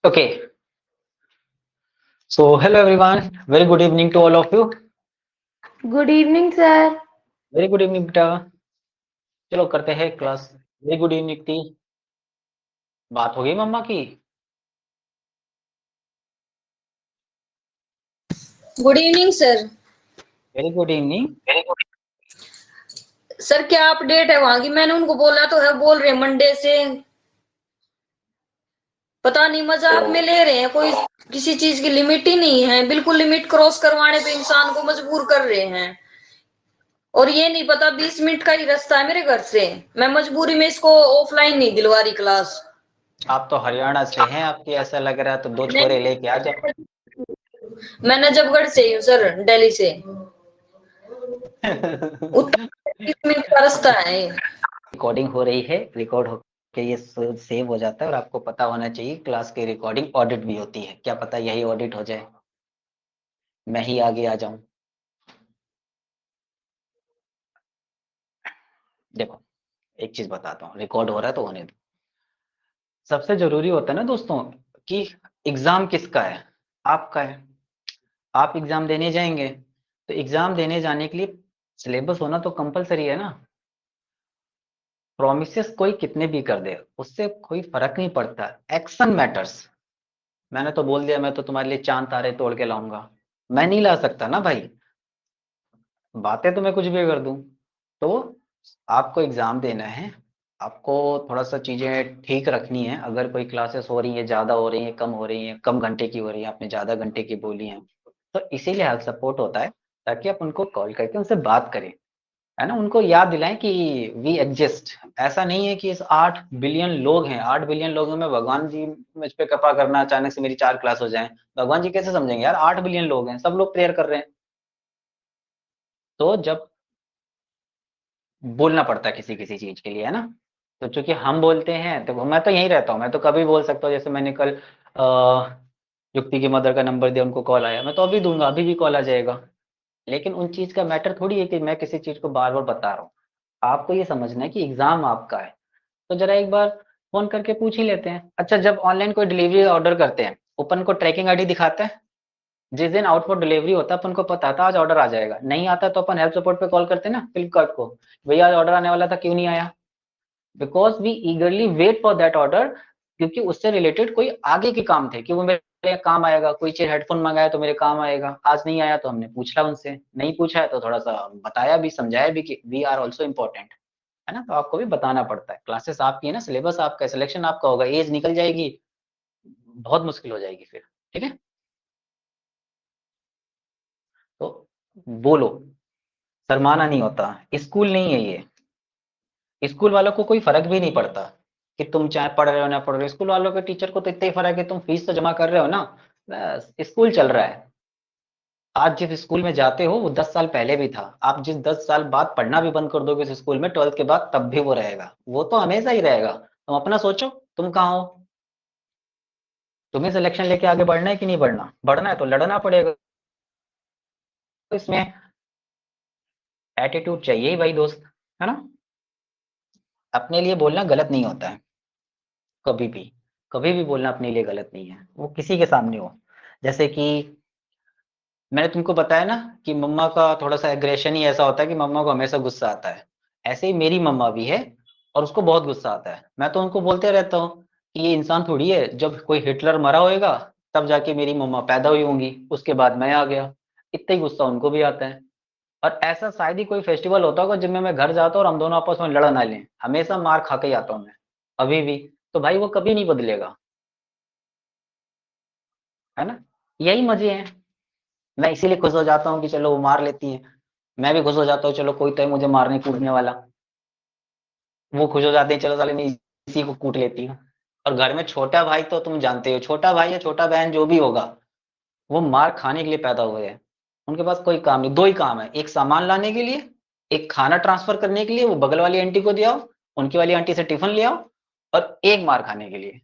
Okay, so hello everyone. Very good evening to all of you. Good evening sir. Very good evening बेटा. चलो करते हैं class. Very good evening थी. बात हो गई मम्मा की. Good evening sir. Very good evening. Sir क्या अपडेट है वहां की? मैंने उनको बोला तो है, बोल रहे मंडे से। पता नहीं मजाक में ले रहे हैं, कोई किसी चीज की लिमिट ही नहीं है। बिल्कुल लिमिट क्रॉस करवाने पे इंसान को मजबूर कर रहे हैं। और ये नहीं पता 20 मिनट का ही रास्ता है मेरे घर से। मैं मजबूरी में इसको ऑफलाइन नहीं दिलवा रही क्लास। आप तो हरियाणा से हैं. आपकी ऐसा लग रहा है तो दो छोरे नहीं, लेके आ जाओ. मैं नजफगढ़ से ही हूँ सर, दिल्ली से। उत्तर 20 मिनट का रास्ता है। रिकॉर्डिंग हो रही है. रिकॉर्ड हो के ये सेव हो जाता है और आपको पता होना चाहिए क्लास की रिकॉर्डिंग ऑडिट भी होती है. क्या पता यही ऑडिट हो जाए. मैं ही आगे आ जाऊं. देखो, एक चीज बताता हूँ. रिकॉर्ड हो रहा है तो होने दो. सबसे जरूरी होता है ना दोस्तों कि एग्जाम किसका है. आपका है. आप एग्जाम देने जाएंगे तो एग्जाम देने जाने के लिए सिलेबस होना तो कंपलसरी है ना. प्रोमिसेस कोई कितने भी कर दे उससे कोई फर्क नहीं पड़ता. Action matters. मैंने तो बोल दिया मैं तो तुम्हारे लिए चांद तारे तोड़ के लाऊंगा. मैं नहीं ला सकता ना भाई. बातें तो मैं कुछ भी कर दूं. तो आपको एग्जाम देना है. आपको थोड़ा सा चीजें ठीक रखनी है. अगर कोई क्लासेस हो रही है, ज्यादा हो रही है, कम हो रही है, कम घंटे की हो रही है, आपने ज्यादा घंटे की बोली है, तो इसीलिए हेल्प सपोर्ट होता है. ताकि आप उनको कॉल करके उनसे बात करें. है ना. उनको याद दिलाएं कि वी एग्जिस्ट. ऐसा नहीं है कि इस 8 बिलियन लोग हैं. 8 बिलियन लोगों में भगवान जी मुझ पे कृपा करना अचानक से मेरी 4 क्लास हो जाए. भगवान जी कैसे समझेंगे यार. 8 बिलियन लोग हैं. सब लोग प्रेयर कर रहे हैं. तो जब बोलना पड़ता है किसी किसी चीज के लिए, है ना. तो चूंकि हम बोलते हैं तो मैं तो यहीं रहता हूँ. मैं तो कभी बोल सकता हूँ. जैसे मैंने कल युक्ति की मदर का नंबर दिया, उनको कॉल आया, मैं तो अभी दूंगा, अभी भी कॉल आ जाएगा. लेकिन उन चीज का मैटर थोड़ी है कि मैं किसी चीज को बार बार बता रहा हूँ. आपको ये समझना है कि एग्जाम आपका है. तो जरा एक बार फोन करके पूछ ही लेते हैं. अच्छा, जब ऑनलाइन कोई डिलीवरी ऑर्डर करते हैं, ओपन को ट्रैकिंग आईडी दिखाते हैं. जिस दिन आउट फॉर डिलीवरी होता है अपन को पता था आज ऑर्डर आ जाएगा. नहीं आता तो अपन हेल्प सपोर्ट पे कॉल करते हैं ना फ्लिपकार्ट को. भैया आज ऑर्डर आने वाला था, क्यों नहीं आया. Because we eagerly wait for that order. क्योंकि उससे रिलेटेड कोई आगे के काम थे कि वो मेरे काम आएगा. कोई चीज हेडफोन मंगाया तो मेरे काम आएगा. आज नहीं आया तो हमने पूछा उनसे. नहीं पूछा है तो थोड़ा सा बताया भी, समझाया भी कि वी आर ऑल्सो इम्पोर्टेंट. है ना. तो आपको भी बताना पड़ता है. क्लासेस आपकी है ना, सिलेबस आपका है, सिलेक्शन आपका होगा. एज निकल जाएगी, बहुत मुश्किल हो जाएगी फिर. ठीक है. तो बोलो. शर्माना नहीं होता. स्कूल नहीं है ये. स्कूल वालों को कोई फर्क भी नहीं पड़ता कि तुम चाहे पढ़ रहे हो ना पढ़ रहे हो. स्कूल वालों के टीचर को तो इतना ही फर्क है तुम फीस तो जमा कर रहे हो ना. बस स्कूल चल रहा है. आज जिस स्कूल में जाते हो वो 10 साल पहले भी था. आप जिस 10 साल बाद पढ़ना भी बंद कर दोगे उस स्कूल में 12th के बाद, तब भी वो रहेगा. वो तो हमेशा ही रहेगा. तुम अपना सोचो. तुम कहाँ हो. तुम्हें सिलेक्शन लेके आगे बढ़ना है कि नहीं बढ़ना. बढ़ना है तो लड़ना पड़ेगा. तो इसमें एटीट्यूड चाहिए ही भाई दोस्त. है ना. अपने लिए बोलना गलत नहीं होता है. कभी भी. कभी भी बोलना अपने लिए गलत नहीं है, वो किसी के सामने हो. जैसे कि मैंने तुमको बताया ना कि मम्मा का थोड़ा सा एग्रेशन ही ऐसा होता है कि मम्मा को हमेशा गुस्सा आता है. ऐसे ही मेरी मम्मा भी है. और उसको बहुत गुस्सा आता है. मैं तो उनको बोलते रहता हूँ कि ये इंसान थोड़ी है. जब कोई हिटलर मरा होएगा तब जाके मेरी मम्मा पैदा हुई होंगी, उसके बाद मैं आ गया. इतना ही गुस्सा उनको भी आता है. और ऐसा शायद ही कोई फेस्टिवल होता होगा जिनमें मैं घर जाता हूँ और हम दोनों आपस में लड़ ना लें. हमेशा मार खा के ही आता हूँ मैं. अभी भी. तो भाई वो कभी नहीं बदलेगा. है ना. यही मजे हैं. मैं इसीलिए खुश हो जाता हूँ कि चलो वो मार लेती है. मैं भी खुश हो जाता हूँ चलो कोई तो है मुझे मारने कूटने वाला. वो खुश हो जाते हैं चलो साले मैं इसी को कूट लेती हूँ. और घर में छोटा भाई तो तुम जानते हो, छोटा भाई या छोटा बहन जो भी होगा, वो मार खाने के लिए पैदा हुए हैं. उनके पास कोई काम नहीं. दो ही काम है. एक सामान लाने के लिए, एक खाना ट्रांसफर करने के लिए वो बगल वाली आंटी को दिया हो, उनकी वाली आंटी से टिफिन ले आओ, और एक मार खाने के लिए.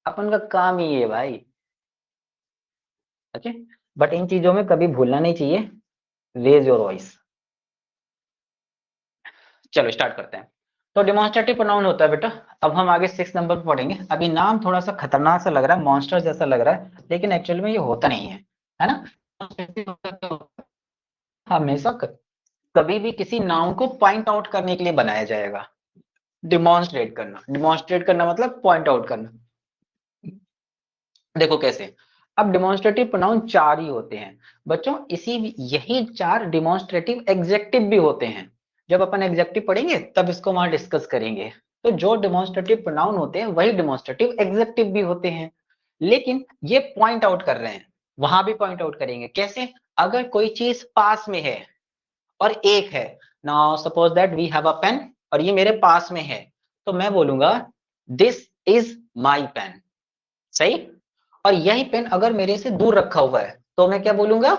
अपन का काम ही है भाई. ओके. बट इन चीजों में कभी भूलना नहीं चाहिए. Raise your voice. चलो स्टार्ट करते हैं. तो डिमॉन्स्ट्रेटिव प्रोनाउन होता है बेटा। अब हम आगे 6 नंबर पे पढ़ेंगे। अभी नाम थोड़ा सा खतरनाक सा लग रहा है, मॉन्स्टर जैसा लग रहा है, लेकिन एक्चुअल में ये होता नहीं है ना। हमेशा कभी भी किसी नाउन को पॉइंट आउट करने के लिए बनाया जाएगा। डिमॉन्स्ट्रेट करना मतलब पॉइंट आउट करना। देखो कैसे। अब डिमॉन्स्ट्रेटिव प्रोनाउन 4 ही होते हैं बच्चों। यही 4 डिमॉन्स्ट्रेटिव एग्जेक्टिव भी होते हैं। जब अपन एग्जेक्टिव पढ़ेंगे तब इसको वहां डिस्कस करेंगे। तो जो डिमॉन्स्ट्रेटिव प्रोनाउन होते हैं वही डिमॉन्स्ट्रेटिव एग्जेक्टिव भी होते हैं, लेकिन ये पॉइंट आउट कर रहे हैं। वहां भी पॉइंट आउट करेंगे कैसे। अगर कोई चीज पास में है और एक है, now suppose that we have a pen और ये मेरे पास में है, तो मैं बोलूंगा दिस इज माई पेन। सही। और यही पेन अगर मेरे से दूर रखा हुआ है तो मैं क्या बोलूंगा,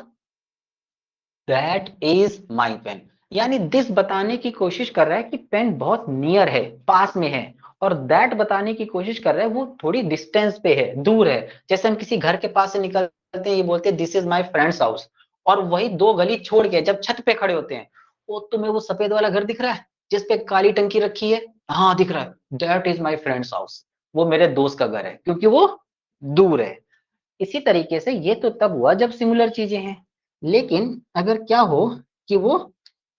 दैट इज माई पेन। यानी दिस बताने की कोशिश कर रहा है कि पेन बहुत नियर है, पास में है, और दैट बताने की कोशिश कर रहा है वो थोड़ी डिस्टेंस पे है, दूर है। जैसे हम किसी घर के पास से निकलते हैं, ये बोलते हैं this is my friends house, और वही 2 गली छोड़ के जब छत पे खड़े होते हैं, वो तुम्हें वो सफेद वाला घर दिख रहा है जिसपे काली टंकी रखी है, हाँ दिख रहा है, that is my friends house, वो मेरे दोस्त का घर है, क्योंकि वो दूर है। इसी तरीके से ये तो तब हुआ जब सिमिलर चीजें हैं, लेकिन अगर क्या हो कि वो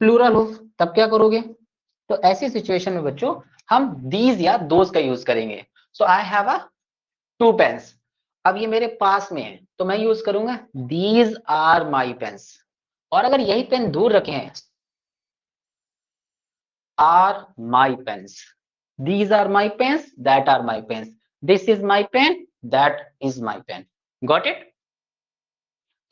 प्लूरल हो, तब क्या करोगे। तो ऐसी सिचुएशन में बच्चों हम दीज या दोज का यूज करेंगे। सो आई हैव अ 2 पेन्स। अब ये मेरे पास में है तो मैं यूज करूंगा दीज आर माई पेन्स। और अगर यही पेन दूर रखे हैं, are my pens, these are my pens, that are my pens, this is my pen, that is my pen. Got it.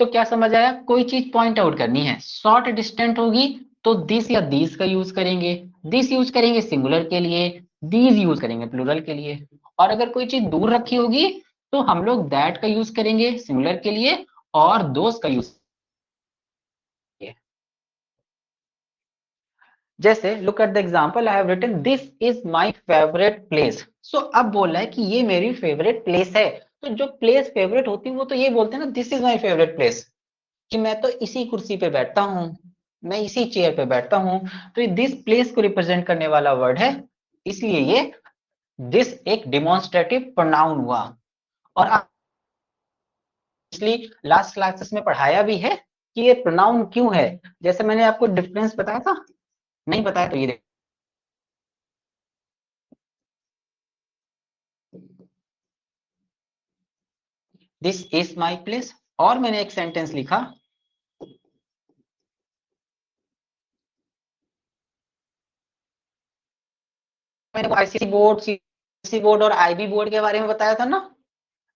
तो क्या समझ आया, कोई चीज पॉइंट आउट करनी है, शॉर्ट डिस्टेंट होगी तो दिस या दीज का यूज करेंगे, दिस यूज करेंगे सिंगुलर के लिए, दीज यूज करेंगे प्लूरल के लिए। और अगर कोई चीज दूर रखी होगी तो हम लोग दैट का यूज करेंगे सिंगुलर के लिए और दोस का यूज करेंगे। जैसे look at the example, I have written this is my favourite place. So अब बोल रहा है कि ये मेरी फेवरेट प्लेस है। तो जो प्लेस फेवरेट होती है वो तो ये बोलते हैं ना, this is my favourite place, कि मैं तो इसी कुर्सी पे बैठता हूँ, मैं इसी चेयर पे बैठता हूँ। तो ये दिस प्लेस को रिप्रेजेंट करने वाला वर्ड है, इसलिए ये दिस एक डिमॉन्स्ट्रेटिव प्रोनाउन हुआ। और इसलिए लास्ट क्लासेस में पढ़ाया भी है कि ये प्रोनाउन क्यों है। जैसे मैंने आपको डिफरेंस बताया था, नहीं बताया तो ये देखो, दिस इज माई प्लेस। और मैंने एक सेंटेंस लिखा, मैंने आईसीसी बोर्ड, सीबीएसई बोर्ड और आईबी बोर्ड के बारे में बताया था ना,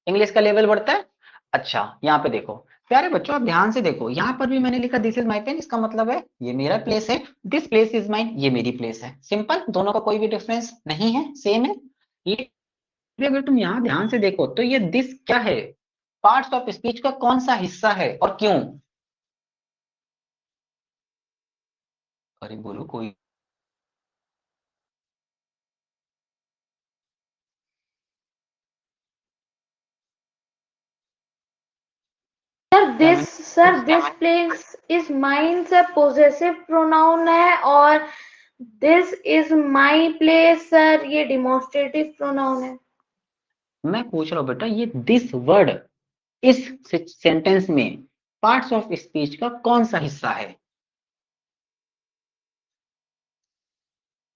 इंग्लिश का लेवल बढ़ता है। अच्छा यहाँ पे देखो प्यारे बच्चों, आप ध्यान से देखो, यहाँ पर भी मैंने लिखा दिस इज माई पेन, इसका मतलब है ये मेरा प्लेस है, दिस प्लेस इज माइन, ये मेरी प्लेस है। सिंपल, दोनों का कोई भी डिफरेंस नहीं है, सेम है। लेकिन अगर तुम यहाँ ध्यान से देखो तो ये दिस क्या है, पार्ट्स ऑफ स्पीच का कौन सा हिस्सा है और क्यों। अरे बोलो कोई। क्या मैंने sir this place is mine से पोजेसिव प्रोनाउन है, और this is my place sir ये डिमॉन्स्ट्रेटिव प्रोनाउन है। मैं पूछ रहा हूँ बेटा, ये दिस वर्ड इस सेंटेंस में पार्ट्स ऑफ स्पीच का कौन सा हिस्सा है।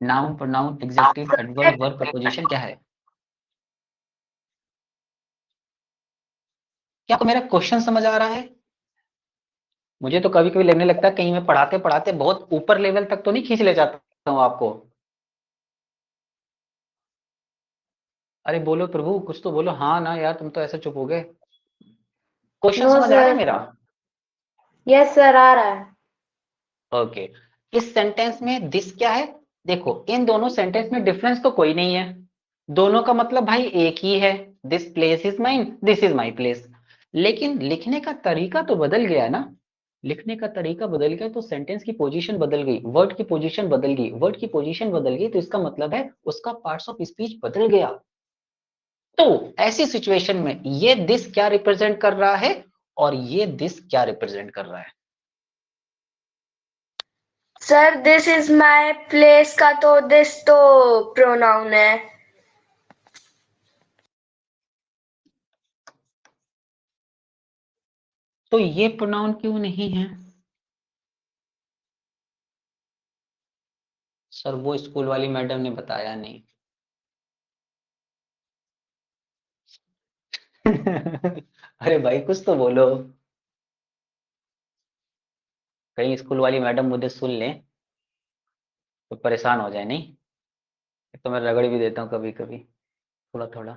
Noun, pronoun, adjective, adverb, verb, preposition, क्या है। क्या आपको मेरा क्वेश्चन समझ आ रहा है। मुझे तो कभी कभी लगने लगता है कहीं मैं पढ़ाते पढ़ाते बहुत ऊपर लेवल तक तो नहीं खींच ले जाता हूँ आपको। अरे बोलो प्रभु, कुछ तो बोलो, हाँ ना यार, तुम तो ऐसे चुप हो गए। क्वेश्चन नो समझ आ रहा है सर। मेरा। यस सर आ रहा है। ओके। इस सेंटेंस में दिस क्या है, देखो इन दोनों सेंटेंस में डिफरेंस तो कोई नहीं है, दोनों का मतलब भाई एक ही है, this place is mine, this is my place. लेकिन लिखने का तरीका तो बदल गया ना, लिखने का तरीका बदल गया तो सेंटेंस की पोजीशन बदल गई, वर्ड की पोजीशन बदल गई, वर्ड की पोजीशन बदल गई तो इसका मतलब है उसका पार्ट्स ऑफ स्पीच बदल गया। तो ऐसी सिचुएशन में ये दिस क्या रिप्रेजेंट कर रहा है और ये दिस क्या रिप्रेजेंट कर रहा है। Sir this is my place का तो दिस तो प्रोनाउन है। तो ये प्रोनाउन क्यों नहीं है? सर वो स्कूल वाली मैडम ने बताया नहीं। अरे भाई कुछ तो बोलो, कहीं स्कूल वाली मैडम मुझे सुन ले तो परेशान हो जाए नहीं। तो मैं रगड़ भी देता हूँ कभी कभी, थोड़ा थोड़ा।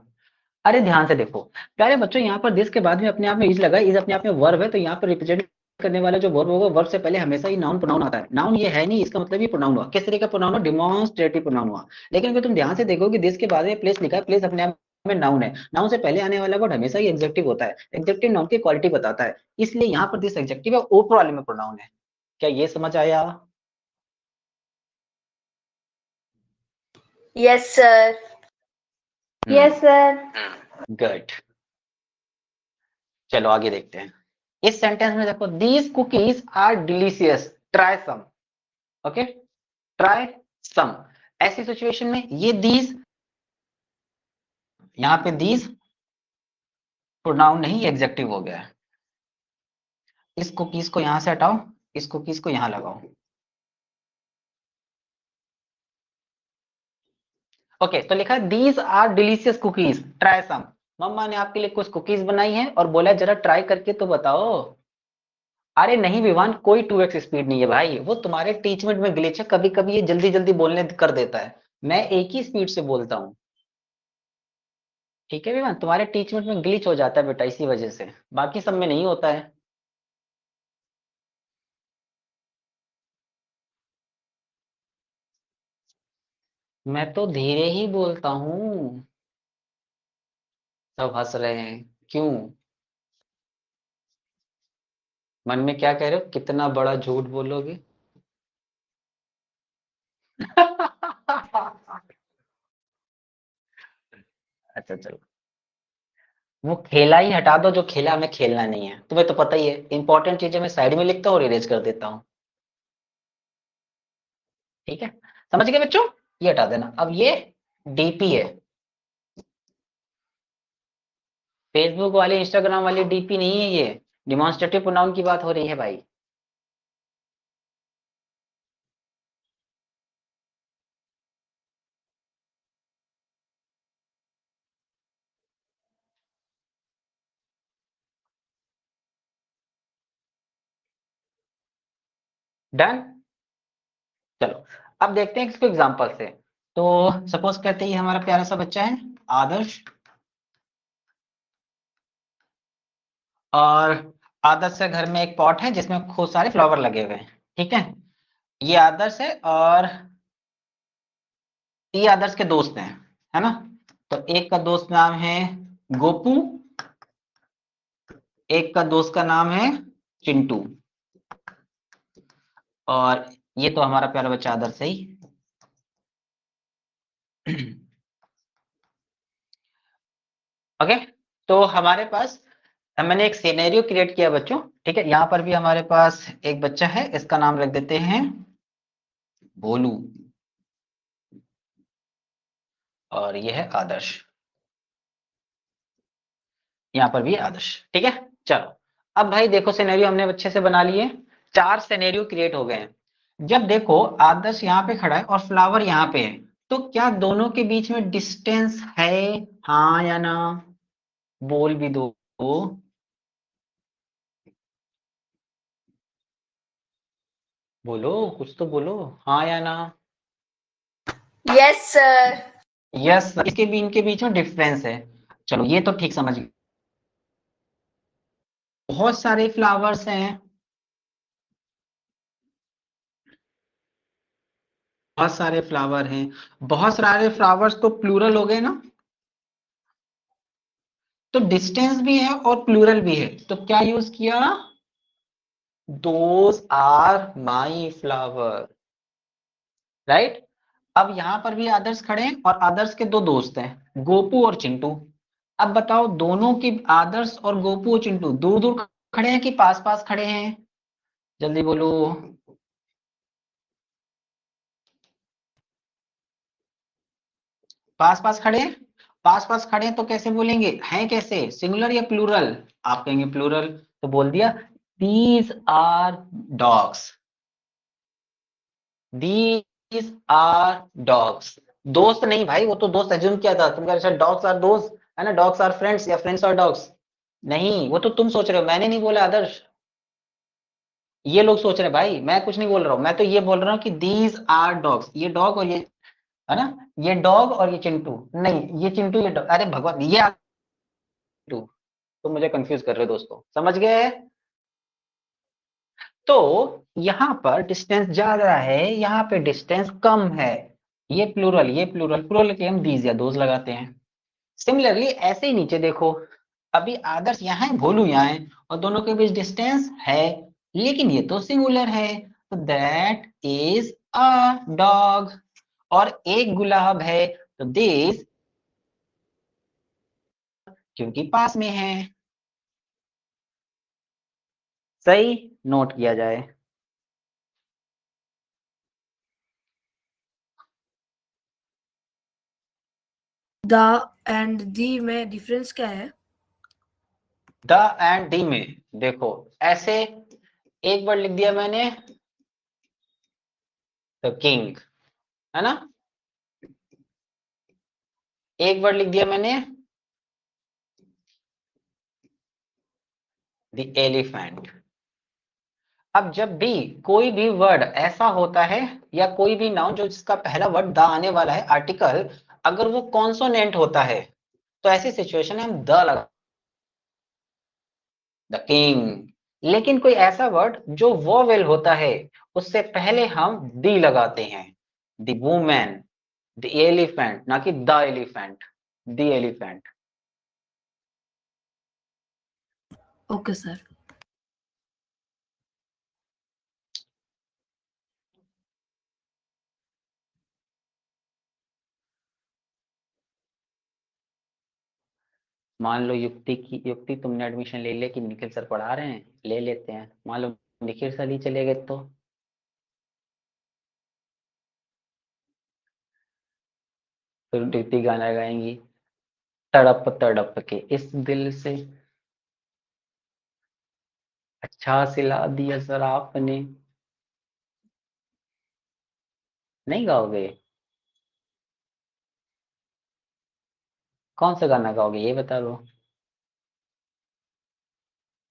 अरे ध्यान से देखो प्यारे बच्चों, यहाँ पर दिस के बाद में अपने आप में इज लगा, इज अपने आप में वर्ब है, तो यहाँ पर रिप्रेजेंट करने वाला जो वर्ब होगा, वर्ब से पहले हमेशा ही नाउन प्रोनाउन आता है। नाउन ये है नहीं, इसका मतलब ये प्रोनाउन हुआ। किस तरह का प्रोनाउन हुआ? डिमॉन्स्ट्रेटिव प्रोनाउन हुआ। लेकिन अगर तुम ध्यान से देखोगे दिस के बाद में प्लेस लिखा है, प्लेस अपने आप में नाउन है। नाउन से पहले आने वाला वर्ड हमेशा ही एडजेक्टिव होता है। एडजेक्टिव नाउन की क्वालिटी बताता है, इसलिए यहाँ पर दिस एडजेक्टिव है, ऊपर वाले में प्रोनाउन है। क्या ये समझ आया? Yes sir. Yes sir. Good. चलो आगे देखते हैं। इस सेंटेंस में देखो, these cookies are delicious, try some. Okay, try some. ऐसी सिचुएशन में ये दीज, यहाँ पे दीज प्रोनाउन नहीं एग्जेक्टिव हो गया है। इस कुकीज को यहां से हटाओ, इस कुकीज को यहां लगाओ। ओके, तो लिखा है these are delicious cookies, try some. मम्मा ने आपके लिए कुछ कुकीज बनाई हैं और बोला जरा ट्राई करके तो बताओ। अरे नहीं विवान, कोई 2x स्पीड नहीं है भाई, वो तुम्हारे टीचमेंट में ग्लिच है। कभी कभी ये जल्दी जल्दी बोलने कर देता है, मैं एक ही स्पीड से बोलता हूँ। ठीक है विवान, तुम्हारे टीचमेंट में ग्लिच हो जाता है बेटा, इसी वजह से, बाकी सब में नहीं होता है। मैं तो धीरे ही बोलता हूँ। सब हंस रहे हैं, क्यों? मन में क्या कह रहे हो, कितना बड़ा झूठ बोलोगे? अच्छा चलो, वो खेला ही हटा दो, जो खेला हमें खेलना नहीं है। तुम्हें तो पता ही है, इंपॉर्टेंट चीजें मैं साइड में लिखता हूँ और इरेज कर देता हूँ। ठीक है, समझ गए बच्चों? ये हटा देना। अब ये डीपी है, फेसबुक वाली इंस्टाग्राम वाली डीपी नहीं है ये, डिमॉन्स्ट्रेटिव प्रोनाउन की बात हो रही है भाई। डन। चलो अब देखते हैं इसको एग्जांपल से। तो सपोज कहते ही हमारा प्यारा सा बच्चा है आदर्श, और आदर्श के घर में एक पॉट है जिसमें खूब सारे फ्लावर लगे हुए हैं। ठीक है, ये आदर्श है और ये आदर्श के दोस्त हैं, है ना? तो एक का दोस्त नाम है गोपू, एक का दोस्त का नाम है चिंटू, और ये तो हमारा प्यारा बच्चा आदर्श है ही। ओके, तो हमारे पास मैंने एक सिनेरियो क्रिएट किया बच्चों। ठीक है, यहाँ पर भी हमारे पास एक बच्चा है, इसका नाम रख देते हैं भोलू, और ये है आदर्श। यहाँ पर भी है आदर्श। ठीक है, चलो अब भाई देखो, सिनेरियो हमने अच्छे से बना लिए, 4 सिनेरियो क्रिएट हो गए हैं। जब देखो आदर्श यहाँ पे खड़ा है और फ्लावर यहाँ पे है, तो क्या दोनों के बीच में डिस्टेंस है? हाँ या ना? बोल भी दो। बोलो, कुछ तो बोलो, हाँ या ना? Yes sir. यस, इसके भी इनके बीच में डिफरेंस है। चलो ये तो ठीक समझ गए। बहुत सारे फ्लावर्स हैं, बहुत सारे फ्लावर हैं, बहुत सारे फ्लावर्स तो प्लूरल हो गए ना, तो डिस्टेंस भी है और प्लूरल भी है, तो क्या यूज किया? Those are my flower, right. अब यहां पर भी आदर्श खड़े हैं और आदर्श के 2 दोस्त हैं, गोपू और चिंटू। अब बताओ दोनों की, आदर्श और गोपू और चिंटू दूर दूर खड़े हैं कि पास पास खड़े हैं? जल्दी बोलो। पास पास खड़े हैं, पास पास खड़े हैं तो कैसे बोलेंगे, हैं कैसे, सिंगुलर या प्लूरल? आप कहेंगे प्लूरल, तो बोल दिया these are dogs, these are dogs. दोस्त नहीं भाई, वो तो दोस्त एज्यूम किया था, तुम कह रहे डॉग्स आर दोस्त, है ना, डॉग्स आर फ्रेंड्स या फ्रेंड्स आर डॉग्स। नहीं, वो तो तुम सोच रहे हो, मैंने नहीं बोला आदर्श, ये लोग सोच रहे हैं भाई, मैं कुछ नहीं बोल रहा हूँ, मैं तो ये बोल रहा हूँ कि दीज आर डॉग्स, ये डॉग और ये, है ना, ये डॉग और ये चिंटू, नहीं ये चिंटू ये डॉग, अरे भगवान ये चिंटू, तुम मुझे कंफ्यूज कर रहे हो दोस्तों, समझ गए? तो यहाँ पर डिस्टेंस ज्यादा है, यहाँ पे डिस्टेंस कम है, ये प्लूरल, ये प्लूरल, प्लूरल के हम दीज या दोज लगाते हैं। सिमिलरली ऐसे ही नीचे देखो, अभी आदर्श यहाँ है, भोलू यहाँ है, और दोनों के बीच डिस्टेंस है, लेकिन ये तो सिंगुलर है, तो दैट इज अ डॉग, और एक गुलाब है, तो दिस, क्योंकि पास में है। सही, नोट किया जाए। द एंड दी में डिफरेंस क्या है? द एंड डी में देखो, ऐसे एक वर्ड लिख दिया मैंने, द किंग, है ना, एक वर्ड लिख दिया मैंने, द एलिफेंट। अब जब भी कोई भी वर्ड ऐसा होता है, या कोई भी नाउन जो जिसका पहला वर्ड द आने वाला है, आर्टिकल, अगर वो कॉन्सोनेंट होता है, तो ऐसी सिचुएशन में हम द लगा, द किंग। लेकिन कोई ऐसा वर्ड जो वोवेल होता है, उससे पहले हम दी लगाते हैं, द वुमेन, द एलिफेंट, ना कि the elephant, the elephant. Okay sir. मान लो युक्ति तुमने एडमिशन ले लिया कि निखिल सर पढ़ा रहे हैं, ले लेते हैं, मान लो निखिल सर ही चले गए, तो फिर युक्ति गाना गाएंगी, तड़प तड़प के इस दिल से अच्छा सिला दिया सर आपने। नहीं गाओगे? कौन सा गाना गाओगे ये बता दो।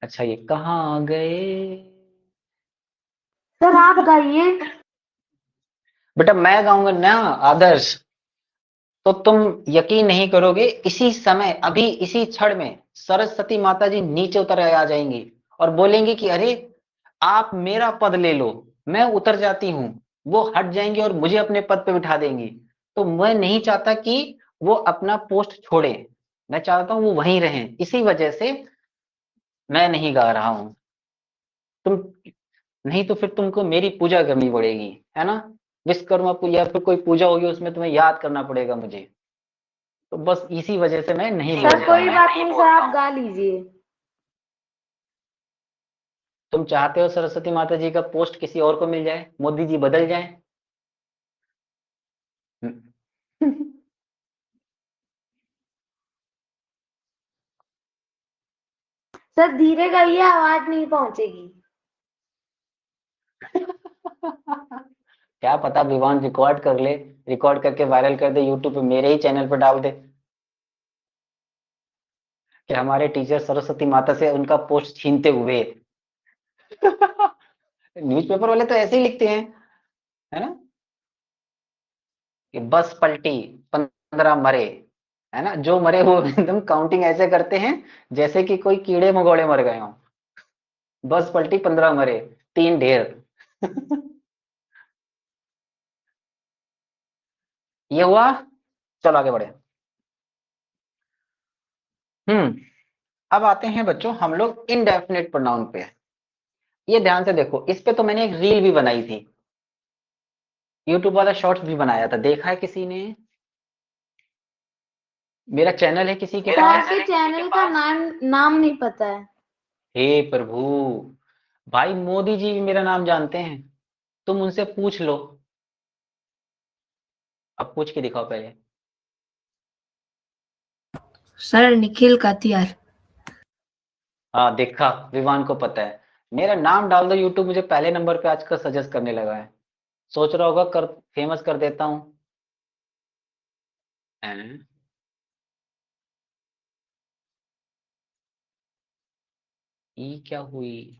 अच्छा, ये कहाँ गए, सर आप गाइए। बेटा मैं गाऊंगा ना आदर्श, तो तुम यकीन नहीं करोगे, इसी समय अभी इसी क्षण में सरस्वती माता जी नीचे उतर आ जाएंगी और बोलेंगी कि अरे आप मेरा पद ले लो, मैं उतर जाती हूँ। वो हट जाएंगी और मुझे अपने पद पे बिठा देंगी। तो मैं नहीं चाहता कि वो अपना पोस्ट छोड़े, मैं चाहता हूँ वो वहीं रहें, इसी वजह से मैं नहीं गा रहा हूँ। तुम, नहीं तो फिर तुमको मेरी पूजा करनी पड़ेगी, है ना, विश्वकर्मा पूजा या फिर कोई पूजा होगी, उसमें तुम्हें याद करना पड़ेगा मुझे। तो बस इसी वजह से मैं नहीं सर बोलता कोई हूँ। बात नहीं सर, आप गा लीजिए। तुम चाहते हो सरस्वती माता जी का पोस्ट किसी और को मिल जाए, मोदी जी बदल जाए? सर धीरे गाइए, आवाज नहीं पहुंचेगी। क्या पता विवान रिकॉर्ड कर ले, रिकॉर्ड करके वायरल कर दे, यूट्यूब पे मेरे ही चैनल पर डाल दे कि हमारे टीचर सरस्वती माता से उनका पोस्ट छीनते हुए। न्यूज़पेपर वाले तो ऐसे ही लिखते हैं, है ना, कि बस पलटी 15 मरे, है ना, जो मरे वो एकदम काउंटिंग ऐसे करते हैं जैसे कि कोई कीड़े मकोड़े मर गए हों। बस पलटी 15 मरे, 3 ढेर। ये हुआ, चलो आगे बढ़े। अब आते हैं बच्चों हम लोग इनडेफिनेट प्रोनाउन पे। ये ध्यान से देखो, इस पे तो मैंने एक रील भी बनाई थी, यूट्यूब वाला शॉर्ट्स भी बनाया था, देखा है किसी ने? मेरा चैनल है किसी के सर पास? आपके चैनल का नाम नहीं पता है। हे प्रभु, भाई मोदी जी भी मेरा नाम जानते हैं, तुम उनसे पूछ लो। अब पूछ के दिखाओ पहले। सर निखिल कटियार। हाँ देखा, विवान को पता है। मेरा नाम डाल दो यूट्यूब मुझे पहले नंबर पे आजकल सजेस्ट करने लगा है। सोच रहा होगा कर फेमस कर देता हूँ। हैं? ये क्या हुई?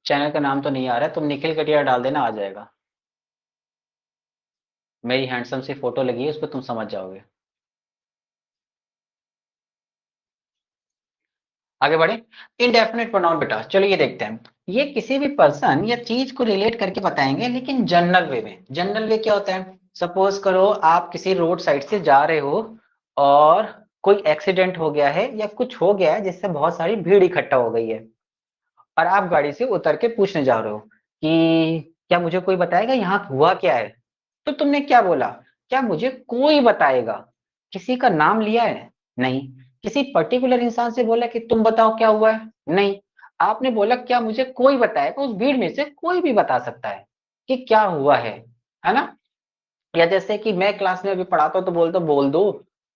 चैनल का नाम तो नहीं आ रहा है, तुम निखिल कटियार डाल देना, आ जाएगा। मेरी हैंडसम सी फोटो लगी है उस पर, तुम समझ जाओगे। आगे बढ़े। इंडेफिनिट प्रोनाउन बेटा, चलो ये देखते हैं। ये किसी भी पर्सन या चीज को रिलेट करके बताएंगे, लेकिन जनरल वे में। जनरल वे क्या होता है? सपोज करो आप किसी रोड साइड से जा रहे हो और कोई एक्सीडेंट हो गया है या कुछ हो गया है जिससे बहुत सारी भीड़ इकट्ठा हो गई है, और आप गाड़ी से उतर के पूछने जा रहे हो कि क्या मुझे कोई बताएगा यहाँ हुआ क्या है? तो तुमने क्या बोला? क्या मुझे कोई बताएगा? किसी का नाम लिया है? नहीं। किसी पर्टिकुलर इंसान से बोला कि तुम बताओ क्या हुआ है? नहीं। आपने बोला क्या मुझे कोई बताएगा, उस भीड़ में से कोई भी बता सकता है कि क्या हुआ है ना? या जैसे कि मैं क्लास में अभी पढ़ाता हूँ तो बोलता बोल दो,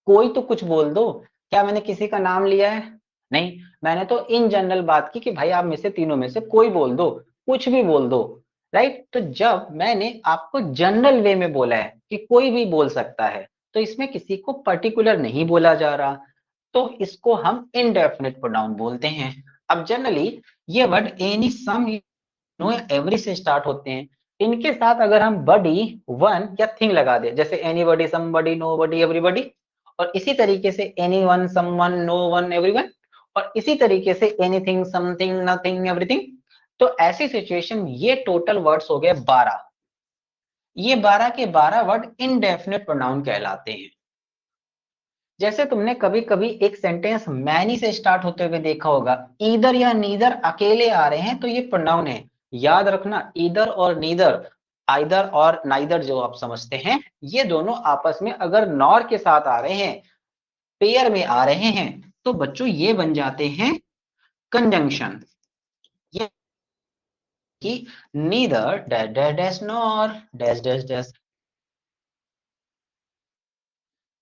कोई तो कुछ बोल दो। क्या मैंने किसी का नाम लिया है? नहीं। मैंने तो इन जनरल बात की कि भाई आप में से तीनों में से कोई बोल दो, कुछ भी बोल दो। राइट? तो जब मैंने आपको जनरल वे में बोला है कि कोई भी बोल सकता है, तो इसमें किसी को पर्टिकुलर नहीं बोला जा रहा, तो इसको हम इनडेफिनिट प्रोनाउन बोलते हैं। अब जनरली ये वर्ड एनी, सम, नो या एवरी से स्टार्ट होते हैं। इनके साथ अगर हम बडी, वन या थिंग लगा दे, जैसे एनीबडी, समबडी, नोबडी, एवरीबडी, और इसी तरीके से anyone, someone, no one, everyone, और इसी तरीके say anything, something, nothing, everything, तो ऐसी सिचुएशन, ये टोटल वर्ड्स हो गए 12। ये 12 के 12 वर्ड इनडेफिनिट प्रोनाउन कहलाते हैं। जैसे तुमने कभी कभी एक सेंटेंस मैनी से स्टार्ट होते हुए देखा होगा, ईदर या नीदर अकेले आ रहे हैं तो ये प्रोनाउन है। याद रखना, ईदर और नीदर, आइदर और नाइदर जो आप समझते हैं, ये दोनों आपस में अगर नॉर के साथ आ रहे हैं, पेयर में आ रहे हैं, तो बच्चों ये बन जाते हैं कंजंक्शन। ये कि neither dash dash dash nor dash dash dash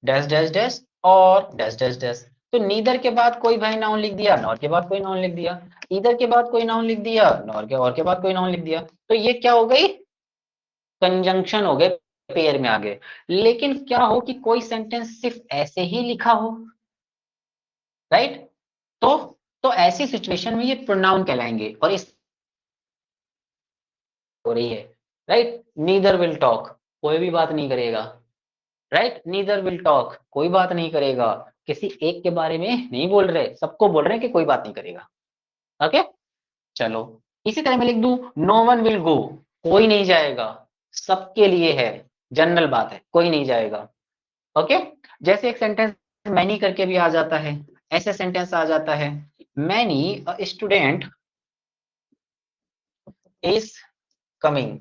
dash dash dash और डैश डैश डैश। तो नीदर के बाद कोई भाई नाउन लिख दिया, नॉर के बाद कोई नाउन लिख दिया, ईदर के बाद कोई नाउन लिख दिया, नॉर के और के बाद कोई नाउन लिख दिया, तो ये क्या हो गई? कंजंक्शन हो गए, पेयर में आ गए। लेकिन क्या हो कि कोई सेंटेंस सिर्फ ऐसे ही लिखा हो, राइट? तो ऐसी सिचुएशन में ये प्रोनाउन कहलाएंगे, और इस हो रही है, राइट? नीदर विल टॉक, कोई भी बात नहीं करेगा, राइट? नीदर विल टॉक, कोई बात नहीं करेगा। किसी एक के बारे में नहीं बोल रहे, सबको बोल रहे हैं कि कोई बात नहीं करेगा। ओके, चलो। इसी तरह मैं लिख दूं, नो वन विल गो, कोई नहीं जाएगा, सबके लिए है, जनरल बात है, कोई नहीं जाएगा। ओके। जैसे एक सेंटेंस मैनी करके भी आ जाता है, ऐसे सेंटेंस आ जाता है, मैनी स्टूडेंट इज कमिंग।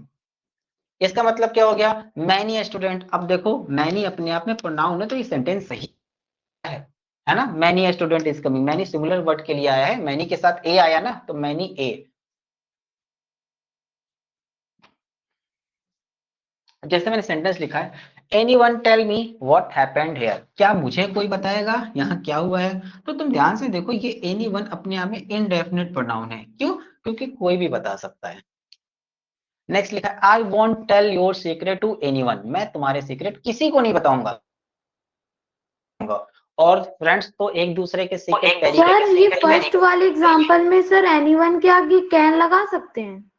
इसका मतलब क्या हो गया? Many student. अब देखो, मैनी अपने आप में प्रोनाउन है, तो ये सेंटेंस सही है ना? Many student is coming, many singular word के लिए आया है, मैनी के साथ ए आया ना, तो मैनी ए। जैसे मैंने सेंटेंस लिखा है, anyone tell me what happened here, क्या मुझे कोई बताएगा यहाँ क्या हुआ है? तो तुम ध्यान से देखो, ये एनी वन अपने आप में इनडेफिनिट प्रोनाउन है। क्यों? क्योंकि कोई भी बता सकता है। नेक्स्ट लिखा है, I want tell your secret to anyone, मैं तुम्हारे सीक्रेट किसी को नहीं बताऊंगा। और फ्रेंड्स तो एक दूसरे के सीक्रेट कैरी सर ये फर्स्ट वाले एग्जांपल में सर एनीवन के आगे कैन लगा सकते हैं?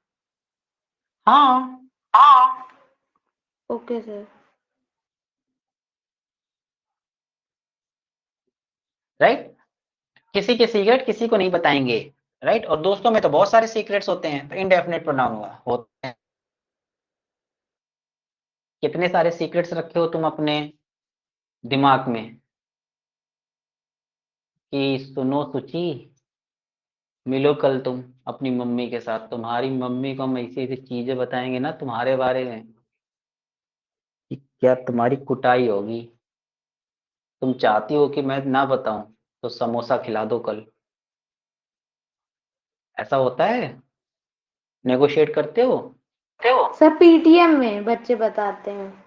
हाँ, ओके सर। राइट? किसी के सीक्रेट किसी को नहीं बताएंगे, राइट? और दोस्तों में तो बहुत सारे सीक्रेट्स होते हैं, तो इनडेफिनिट प्रोनाउन हुआ होते हैं। कितने सारे सीक्रेट्स रखे हो तुम अपने दिमाग में? कि सुनो सुची, मिलो कल तुम अपनी मम्मी के साथ, तुम्हारी मम्मी को हम ऐसी ऐसी चीजें बताएंगे ना तुम्हारे बारे में कि क्या तुम्हारी कुटाई होगी। तुम चाहती हो कि मैं ना बताऊं तो समोसा खिला दो कल। ऐसा होता है? नेगोशिएट करते हो? सर पीटीएम में बच्चे बताते हैं।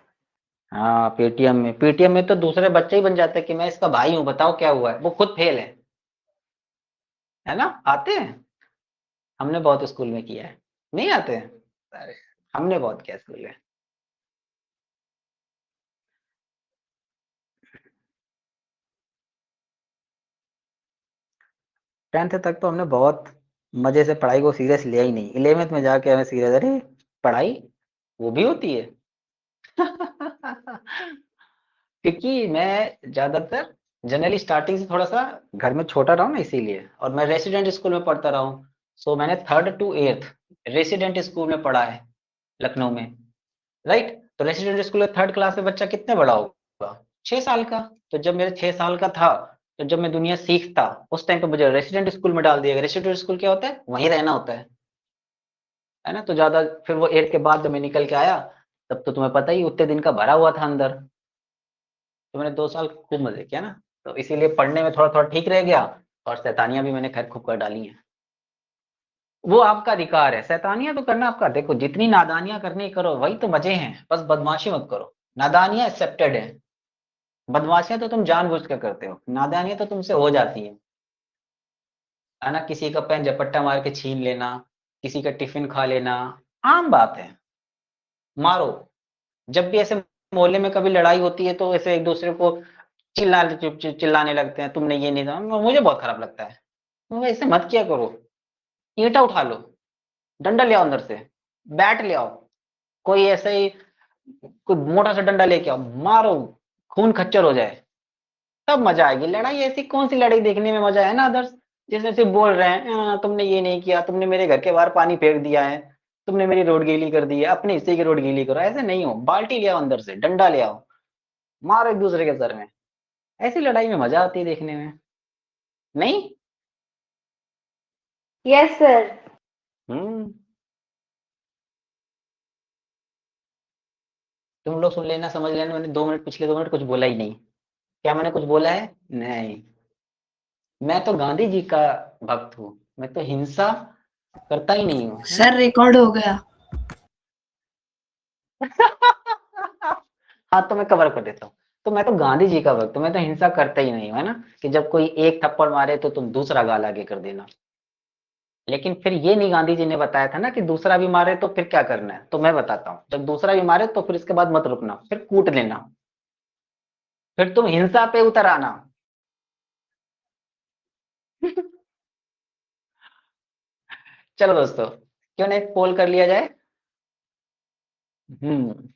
हाँ, पीटीएम में तो दूसरे बच्चे ही बन जाते हैं कि मैं इसका भाई हूँ, बताओ क्या हुआ है, वो खुद फेल है ना? आते हैं। हमने बहुत स्कूल में किया है। नहीं आते हैं? अरे, हमने बहुत किया स्कूल में। 10th तक तो हमने बहुत मजे से पढ़ाई को सीरियस लिया ही नहीं। 11th में जाके हमें सीरियस, अरे पढ़ाई वो भी होती है। क्योंकि मैं ज्यादातर जनरली स्टार्टिंग से थोड़ा सा घर में छोटा रहा हूँ ना, इसीलिए। और मैं रेसिडेंट स्कूल में पढ़ता रहा हूँ। सो मैंने 3rd to 8th resident school में पढ़ा है, लखनऊ में। राइट? तो रेसिडेंट स्कूल में 3rd क्लास में बच्चा कितने बड़ा होगा? 6 साल का। तो जब मेरे 6 साल का था, तो जब मैं दुनिया सीखता, उस टाइम पे मुझे रेसिडेंट स्कूल में डाल दिया गया। रेसिडेंट स्कूल क्या होता है? वहीं रहना होता है ना? तो ज्यादा फिर वो 8 के बाद जब मैं निकल के आया, तब तो तुम्हें पता ही उतने दिन का भरा हुआ था अंदर। तो मैंने 2 साल खूब मजे किया ना। तो इसीलिए पढ़ने में थोड़ा थोड़ा ठीक रह गया। और शैतानियां भी मैंने खैर खूब कर डाली हैं। वो आपका अधिकार है, शैतानियां तो करना आपका। देखो, जितनी नादानियां करनी करो, वही तो मजे हैं। बस बदमाशी मत करो। नादानियां एक्सेप्टेड है। बदमाशियां तो तुम जानबूझ कर करते हो, नादानियां तो तुमसे हो जाती है ना? किसी का पेन झपट्टा मार के छीन लेना, किसी का टिफिन खा लेना, आम बात है। मारो। जब भी ऐसे मोहल्ले में कभी लड़ाई होती है, तो ऐसे एक दूसरे को चिल्लाने लगते हैं, तुमने ये नहीं समझा। मुझे बहुत खराब लगता है। तो ऐसे मत किया करो। ईंटा उठा लो, डंडा ले आओ अंदर से, बैट ले आओ, कोई ऐसे ही कोई मोटा सा डंडा लेके आओ, मारो, खून खच्चर हो जाए, तब मजा आएगी। लड़ाई ऐसी कौन सी लड़ाई देखने में मजा है ना आदर्श? जैसे सिर्फ बोल रहे हैं, तुमने ये नहीं किया, तुमने मेरे घर के बाहर पानी फेंक दिया है, तुमने मेरी रोड गीली कर दी है, अपने हिस्से की रोड गीली करो। ऐसे नहीं हो। बाल्टी ले आओ अंदर से, डंडा ले आओ, मारो एक दूसरे के सर में। ऐसी लड़ाई में मजा आती है देखने में। नहीं? Yes sir. हम्म। तुम लोग सुन लेना, समझ लेना, मैंने 2 मिनट, पिछले 2 मिनट कुछ बोला ही नहीं। क्या मैंने कुछ बोला है? नहीं। मैं तो गांधी जी का भक्त हूँ। मैं तो हिंसा करता ही नहीं हूँ, है ना? सर रिकॉर्ड हो गया। हाँ, तो मैं कवर कर देता हूँ। तो मैं तो गांधी जी का भक्त हूँ, मैं तो हिंसा करता ही नहीं हूँ, है ना? कि जब कोई एक थप्पड़ मारे तो तुम दूसरा गाल आगे कर देना। लेकिन फिर ये नहीं, गांधी जी ने बताया था ना कि दूसरा भी मारे तो फिर क्या करना है। तो मैं बताता हूँ, जब दूसरा भी मारे तो फिर इसके बाद मत रुकना, फिर कूट लेना, फिर तुम हिंसा पे उतर आना। चलो दोस्तों, क्यों ना एक पोल कर लिया जाए? हम्म।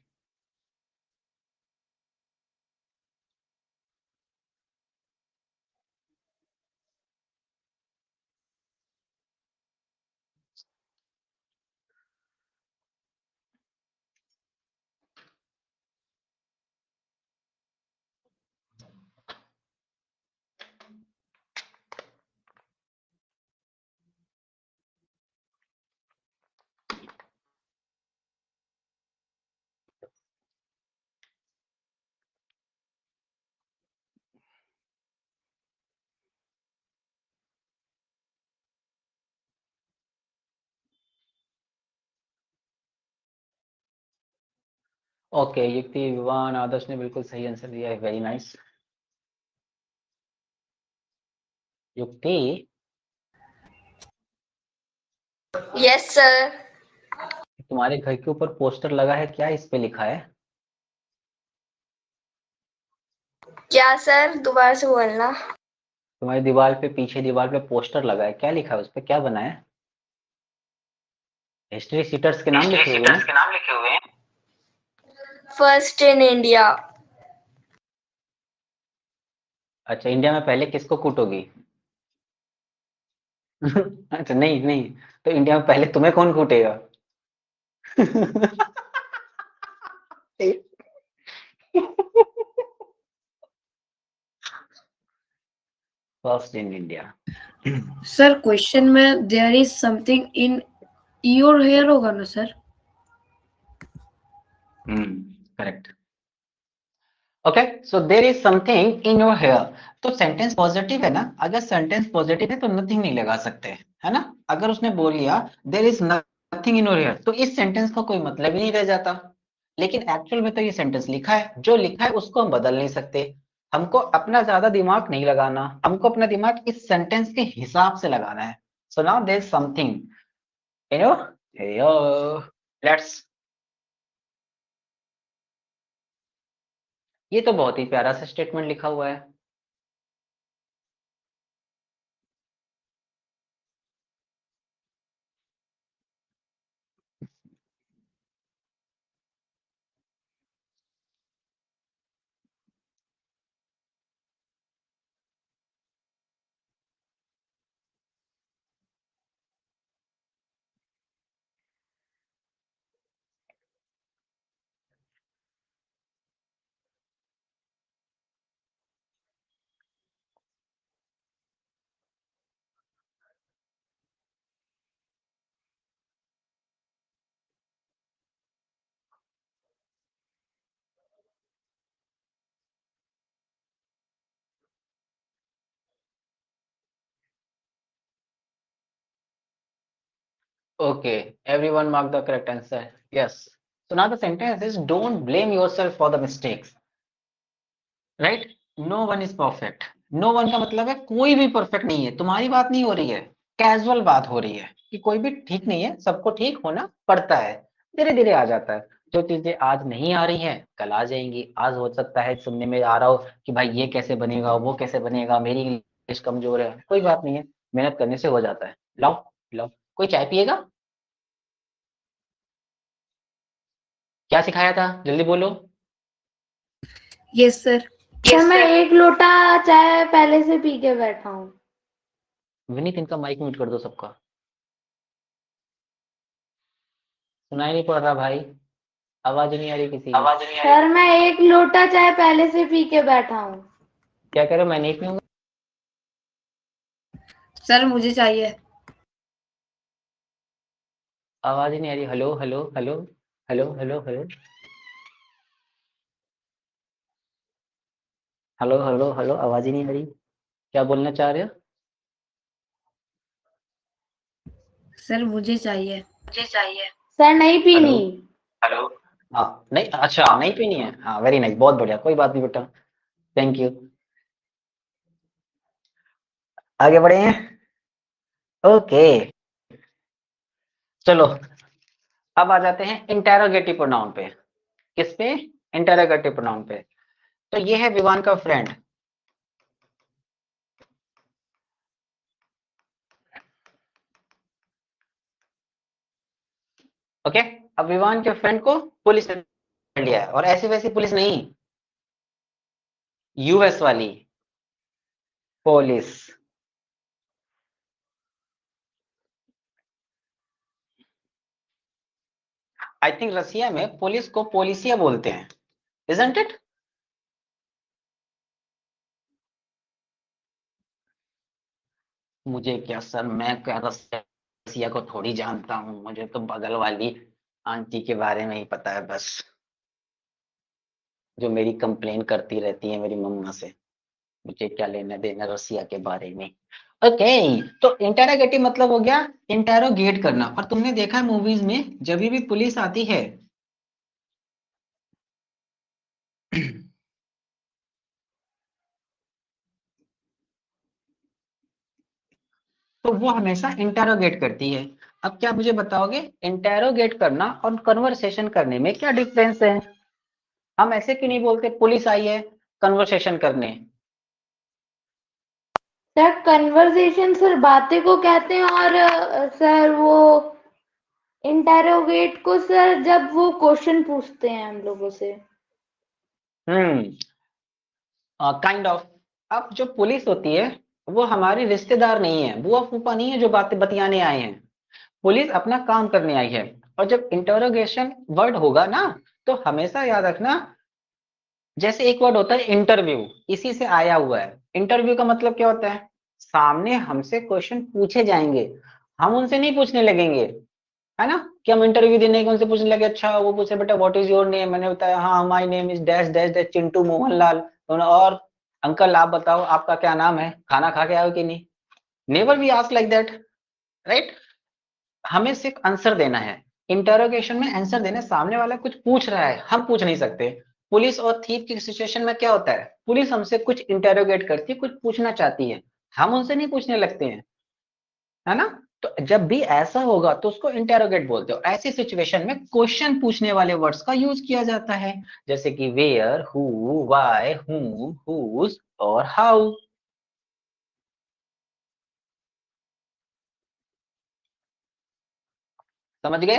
ओके, युक्ति, विवान, आदर्श ने बिल्कुल सही आंसर दिया है। Very nice. युक्ति, यस सर। तुम्हारे घर के ऊपर पोस्टर लगा है, क्या इस पे लिखा है? क्या सर, दोबारा से बोलना। तुम्हारी दीवार पे, पीछे दीवार पे पोस्टर लगा है, क्या लिखा है उस पे, क्या बना है? हिस्ट्री सीटर्स के नाम लिखे हुए हैं? First in India. अच्छा, इंडिया में पहले किसको कूटोगी? अच्छा, नहीं नहीं, तो इंडिया में पहले तुम्हें कौन कूटेगा? First in India. Sir question में there is something in your hair होगा ना sir? Correct. Okay, so there is something in your hair, तो सेंटेंस पॉजिटिव है ना, अगर सेंटेंस पॉजिटिव है तो नथिंग नहीं लगा सकते, है ना। अगर उसने बोल लिया there is nothing in your hair, तो इस सेंटेंस का कोई मतलब ही नहीं रह जाता। लेकिन एक्चुअल में तो ये सेंटेंस लिखा है, जो लिखा है उसको हम बदल नहीं सकते। हमको अपना ज्यादा दिमाग नहीं लगाना, हमको अपना दिमाग इस सेंटेंस के हिसाब से लगाना है। So now there is something in your hair, let's, ये तो बहुत ही प्यारा सा स्टेटमेंट लिखा हुआ है। Okay, everyone mark the correct answer. Yes. So now the sentence is don't blame yourself for the mistakes. Right? No one is perfect. No one का मतलब है कोई भी परफेक्ट नहीं है। तुम्हारी बात नहीं हो रही है, कैजुअल बात हो रही है कि कोई भी ठीक नहीं है, सबको ठीक होना पड़ता है, धीरे धीरे आ जाता है। जो चीजें आज नहीं आ रही हैं कल आ जाएंगी। आज हो सकता है सुनने में आ रहा हो कि भाई ये कैसे बनेगा, वो कैसे बनेगा, मेरी इंग्लिश कमजोर है, कोई बात नहीं है, मेहनत करने से हो जाता है। लाओ लाओ, कोई चाय पिएगा? क्या सिखाया था, जल्दी बोलो। Yes sir. सर मैं एक लोटा चाय पहले से पी के बैठा हूँ। विनीत, इनका माइक म्यूट कर दो सबका, सुनाई नहीं पड़ रहा भाई, आवाज नहीं आ रही किसी की। सर मैं एक लोटा चाय पहले से पी के बैठा हूँ। क्या कह रहे हो, मैं नहीं पीऊंगा? सर मुझे चाहिए। आवाज ही नहीं आ रही। Hello hello hello hello hello hello hello hello hello, आवाज ही नहीं आ रही, क्या बोलना चाह रहे हो? सर मुझे चाहिए। सर नहीं हेलो पीनी। हेलो। हाँ नहीं, अच्छा नहीं पीनी है, हाँ वेरी नाइस, बहुत बढ़िया, कोई बात नहीं बेटा, थैंक यू। आगे बढ़े हैं, ओके। चलो अब आ जाते हैं इंटेरोगेटिव प्रोनाउन पे। किस पे? इंटेरोगेटिव प्रोनाउन पे। तो ये है विवान का फ्रेंड। ओके, अब विवान के फ्रेंड को पुलिस ने पकड़ लिया है, और ऐसी वैसी पुलिस नहीं, यूएस वाली पुलिस। आई थिंक रसिया में पुलिस को पोलिसिया बोलते हैं, इजंट इट? मुझे क्या सर, मैं क्या रसिया को थोड़ी जानता हूँ, मुझे तो बगल वाली आंटी के बारे में ही पता है बस, जो मेरी कंप्लेन करती रहती है मेरी मम्मा से। मुझे क्या लेना देना रसिया के बारे में। ओके, तो इंटेरोगेटिव मतलब हो गया इंटेरोगेट करना। और तुमने देखा है मूवीज में जब भी पुलिस आती है तो वो हमेशा इंटेरोगेट करती है। अब क्या मुझे बताओगे, इंटेरोगेट करना और कन्वर्सेशन करने में क्या डिफरेंस है? हम ऐसे क्यों नहीं बोलते पुलिस आई है कन्वर्सेशन करने? सर कन्वर्सेशन सर बातें को कहते हैं, और सर वो इंटेरोगेट को सर जब वो क्वेश्चन पूछते हैं हम लोगों से। हम्म, काइंड ऑफ। अब जो पुलिस होती है वो हमारी रिश्तेदार नहीं है, बुआ फूफा नहीं है जो बातें बतियाने आए हैं। पुलिस अपना काम करने आई है। और जब इंटरोगेशन वर्ड होगा ना, तो हमेशा याद रखना, जैसे एक वर्ड होता है इंटरव्यू, इसी से आया हुआ है। इंटरव्यू का मतलब क्या होता है? सामने हमसे क्वेश्चन पूछे जाएंगे, हम उनसे नहीं पूछने लगेंगे, है ना, कि हम इंटरव्यू देने के उनसे पूछने लगे। अच्छा वो पूछे बेटा व्हाट इज योर नेम, मैंने बताया हाँ my name is dash dash dash Chintu Mohanlal, और अंकल आप बताओ आपका क्या नाम है, खाना खा के आए हो कि नहीं। Never we ask like that, right. हमें सिर्फ आंसर देना है, इंटरोगेशन में आंसर देना, सामने वाला कुछ पूछ रहा है हम पूछ नहीं सकते। पुलिस और थीप की सिचुएशन में क्या होता है, पुलिस हमसे कुछ इंटेरोगेट करती है, कुछ पूछना चाहती है, हम उनसे नहीं पूछने लगते हैं, है ना। तो जब भी ऐसा होगा तो उसको इंटेरोगेट बोलते हो। ऐसी सिचुएशन में क्वेश्चन पूछने वाले वर्ड्स का यूज किया जाता है, जैसे कि where, who, why, whom, whose और हाउ। समझ गए।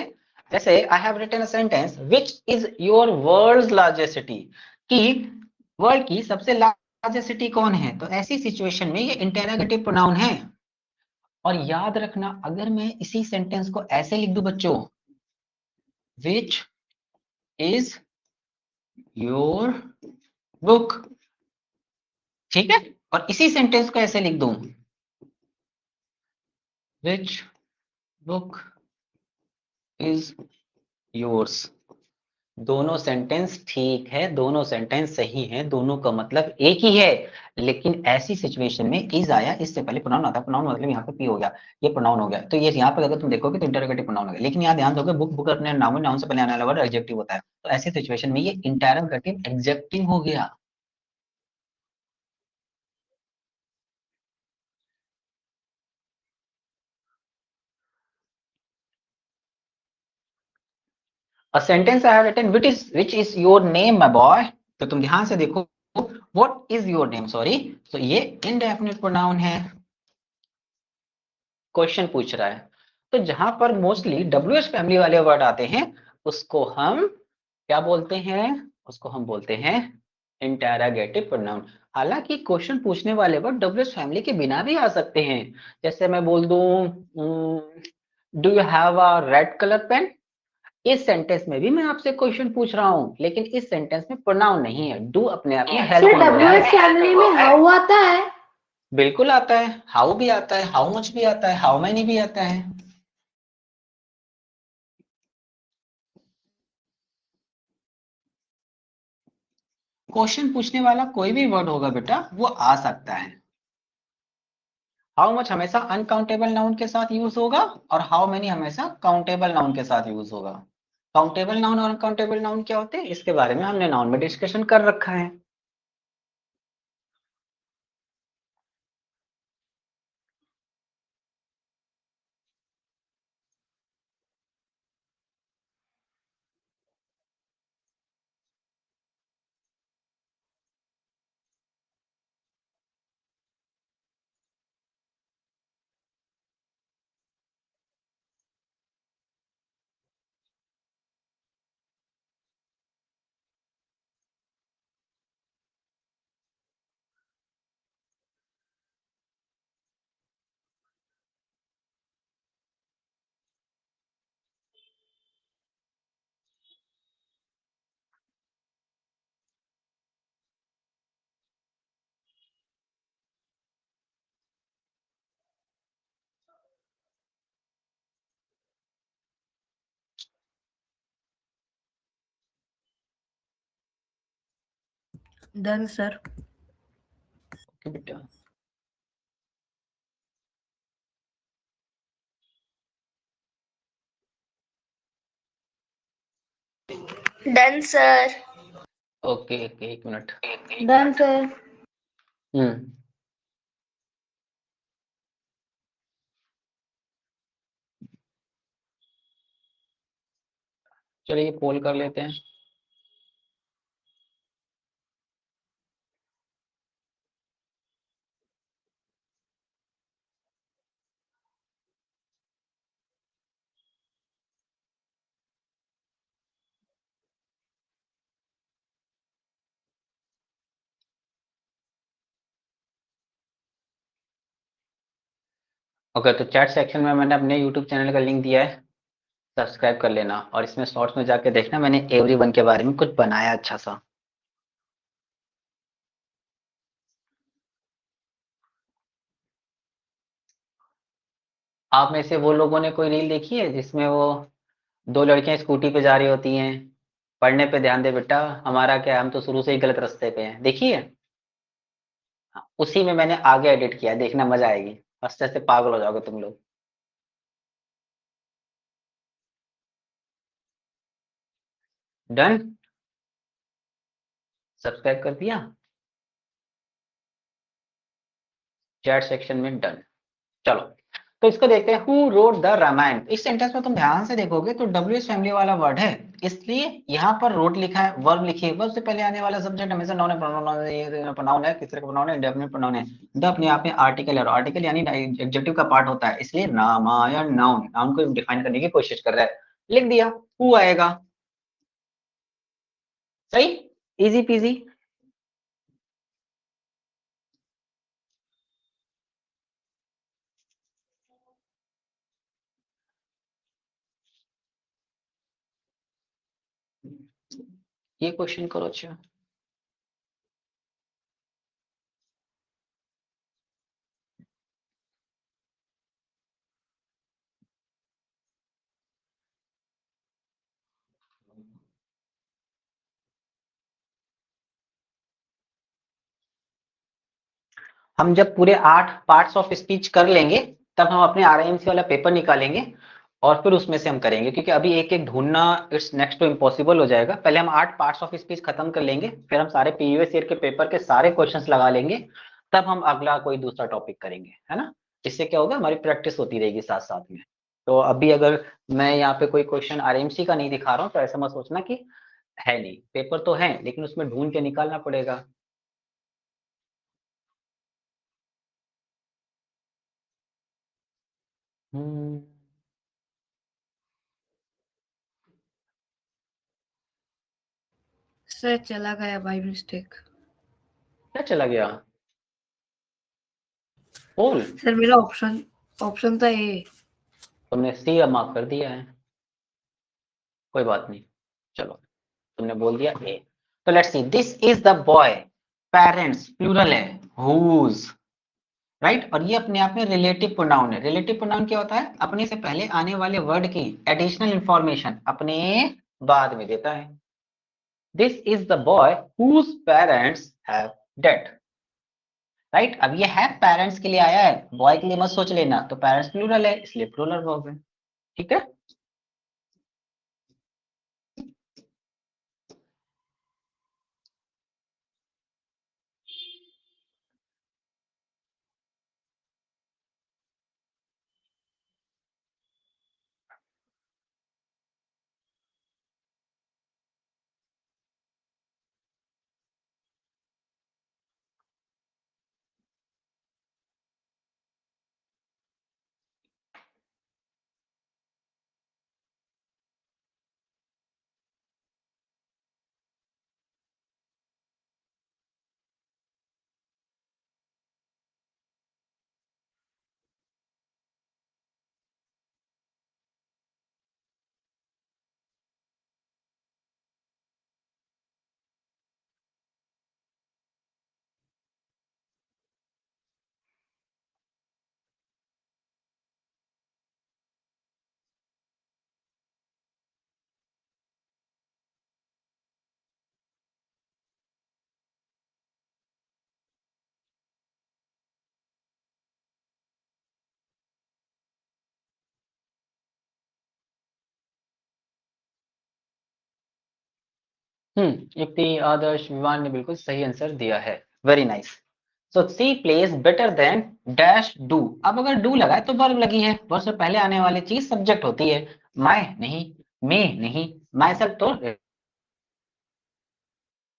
जैसे I have written a sentence which is your world's largest city, कि वर्ल्ड की सबसे लार्जेस्ट सिटी कौन है, तो ऐसी सिचुएशन में ये इंटेरोगेटिव प्रोनाउन है। और याद रखना, अगर मैं इसी सेंटेंस को ऐसे लिख दूं बच्चों, विच इज योर बुक, ठीक है, और इसी सेंटेंस को ऐसे लिख दूं, विच बुक इज योर्स, दोनों सेंटेंस ठीक है, दोनों सेंटेंस सही है, दोनों का मतलब एक ही है। लेकिन ऐसी सिचुएशन में इज आया, इससे पहले प्रोनाउन आता है, प्रोनाउन मतलब यहाँ पे पी हो गया, ये प्रोनाउन हो गया, तो ये यहाँ पर अगर तुम देखोगे तो इंटरोगेटिव प्रोनाउन हो गया। लेकिन यहाँ ध्यान दोगे बुक बुक अपने नाउन, नाउन से पहले आने वाला वर्ड एडजेक्टिव होता है, तो ऐसी सिचुएशन में ये इंटरोगेटिव एडजेक्टिव हो गया। A sentence I have written, which is your name my boy, तो तुम ध्यान से देखो, what is your name, sorry, तो ये indefinite pronoun है, क्वेश्चन पूछ रहा है। तो जहां पर मोस्टली WH फैमिली वाले वर्ड आते हैं उसको हम क्या बोलते हैं, उसको हम बोलते हैं इंटेरोगेटिव प्रोनाउन। हालांकि क्वेश्चन पूछने वाले वर्ड WH फैमिली के बिना भी आ सकते हैं। जैसे मैं बोल दूं do you have a red colour pen, इस सेंटेंस में भी मैं आपसे क्वेश्चन पूछ रहा हूं, लेकिन इस सेंटेंस में प्रोनाउन नहीं है, डू अपने आप में हेल्प सर WH फैमिली में हाउ आता है? बिल्कुल आता है, हाउ भी आता है, हाउ मच भी आता है, हाउ मैनी भी आता है। क्वेश्चन पूछने वाला कोई भी वर्ड होगा बेटा वो आ सकता है। हाउ मच हमेशा अनकाउंटेबल नाउन के साथ यूज होगा और हाउ मेनी हमेशा काउंटेबल नाउन के साथ यूज होगा। काउंटेबल नाउन और अनकाउंटेबल नाउन क्या होते हैं इसके बारे में हमने नाउन में डिस्कशन कर रखा है। Done sir. ओके बेटा। Done sir. ओके ओके एक मिनट। Done sir. हम्म चलिए पोल कर लेते हैं। ओके तो चैट सेक्शन में मैंने अपने यूट्यूब चैनल का लिंक दिया है, सब्सक्राइब कर लेना और इसमें शॉर्ट्स में जाके देखना मैंने एवरीवन के बारे में कुछ बनाया अच्छा सा। आप में से वो लोगों ने कोई रील देखी है जिसमें वो 2 लड़कियां स्कूटी पे जा रही होती हैं, पढ़ने पे ध्यान दे बेटा, हमारा क्या है, हम तो शुरू से ही गलत रास्ते पे हैं, देखी है? हाँ, उसी में मैंने आगे एडिट किया है, देखना मजा आएगी, हंसते हंसते पागल हो जाओगे तुम लोग। डन, सब्सक्राइब कर दिया, चैट सेक्शन में डन। चलो, तो इसको देखते हैं, हु रोट द रामायण। इस सेंटेंस में तुम ध्यान से देखोगे तो डब्ल्यूएच फैमिली वाला वर्ड है, इसलिए यहाँ पर रोट लिखा है, वर्ब लिखी है, वर्ब से पहले आने वाला सब्जेक्ट हमेशा नाउन है, प्रोनाउन है, किस तरह का प्रोनाउन है, इंडेफिनिट प्रोनाउन है। द अपने आप में आर्टिकल है, आर्टिकल यानी एडजेक्टिव का पार्ट होता है, इसलिए रामायण नाउन, नाउन को डिफाइन करने की कोशिश कर रहा है, लिख दिया, हु आएगा, सही, इजी पीजी। ये क्वेश्चन करो। अच्छा, हम जब पूरे 8 पार्ट्स ऑफ स्पीच कर लेंगे तब हम अपने आरआईएमसी वाला पेपर निकालेंगे और फिर उसमें से हम करेंगे, क्योंकि अभी एक एक ढूंढना इट्स नेक्स्ट टू इम्पॉसिबल हो जाएगा। पहले हम 8 पार्ट्स ऑफ स्पीच खत्म कर लेंगे, फिर हम सारे प्रीवियस ईयर के पेपर के सारे क्वेश्चंस लगा लेंगे, तब हम अगला कोई दूसरा टॉपिक करेंगे, है ना। इससे क्या होगा, हमारी प्रैक्टिस होती रहेगी साथ साथ में। तो अभी अगर मैं यहाँ पे कोई क्वेश्चन आरएमसी का नहीं दिखा रहा हूँ तो ऐसा मत सोचना कि है नहीं, पेपर तो है लेकिन उसमें ढूंढ के निकालना पड़ेगा। सर चला गया बाय मिस्टेक। क्या चला गया? पोल? सर मेरा ऑप्शन ऑप्शन था ए। तुमने सी अब मार्क कर दिया है, कोई बात नहीं, चलो, तुमने बोल दिया ए। तो let's see, this is the boy, parents plural है, हुज, राइट। और ये अपने आप में रिलेटिव प्रोनाउन है। रिलेटिव प्रोनाउन क्या होता है, अपने से पहले आने वाले वर्ड की एडिशनल इंफॉर्मेशन अपने बाद में देता है। This is the boy whose parents have dead, right. अब ये है पेरेंट्स के लिए आया है, बॉय के लिए मत सोच लेना, तो पेरेंट्स प्लूरल है इसलिए प्लूरल वर्ब है, ठीक है। युक्ति, आदर्श, विवान ने बिल्कुल सही आंसर दिया है, very nice. So see place better than dash do. अब अगर डू लगा है तो वर्ब लगी है, वर्ब से पहले आने वाली चीज सब्जेक्ट होती है, माय नहीं, मे नहीं, माई सेल्फ तो,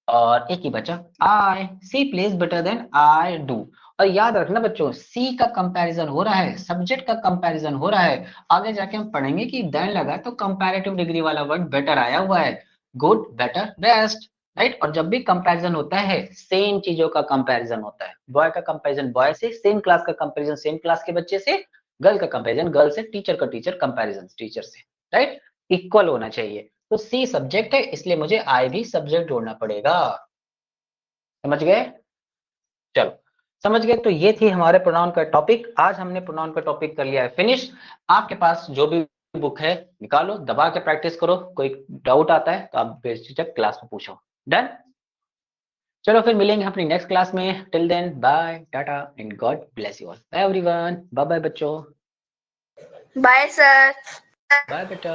और एक ही बचा I, she place better than I do. और याद रखना बच्चों, सी का कंपैरिजन हो रहा है, सब्जेक्ट का कंपैरिजन हो रहा है, आगे जाके हम पढ़ेंगे कि देन लगा तो कंपैरेटिव डिग्री वाला वर्ड बेटर आया हुआ है, गुड, बेटर, बेस्ट, राइट। और जब भी कंपैरिजन होता है सेम चीजों का कंपैरिजन होता है, बॉय का कंपैरिजन बॉय से, सेम क्लास का कंपैरिजन सेम क्लास के बच्चे से, गर्ल का कंपैरिजन गर्ल से, टीचर का टीचर कंपैरिजन टीचर से, राइट, इक्वल होना चाहिए। तो सी सब्जेक्ट है इसलिए मुझे आई भी सब्जेक्ट जोड़ना पड़ेगा, समझ गए। चलो, समझ गए? तो ये थी हमारे प्रोनाउन का टॉपिक। आज हमने प्रोनाउन का टॉपिक कर लिया है फिनिश। आपके पास जो भी बुक है निकालो, दबा के प्रैक्टिस करो। कोई डाउट आता है तो आप बेझिझक क्लास में पूछो। डन? चलो फिर मिलेंगे अपनी नेक्स्ट क्लास में। Till then bye, tata and God bless you all. Bye everyone, bye bye बच्चों, बाय सर। बाय बेटा।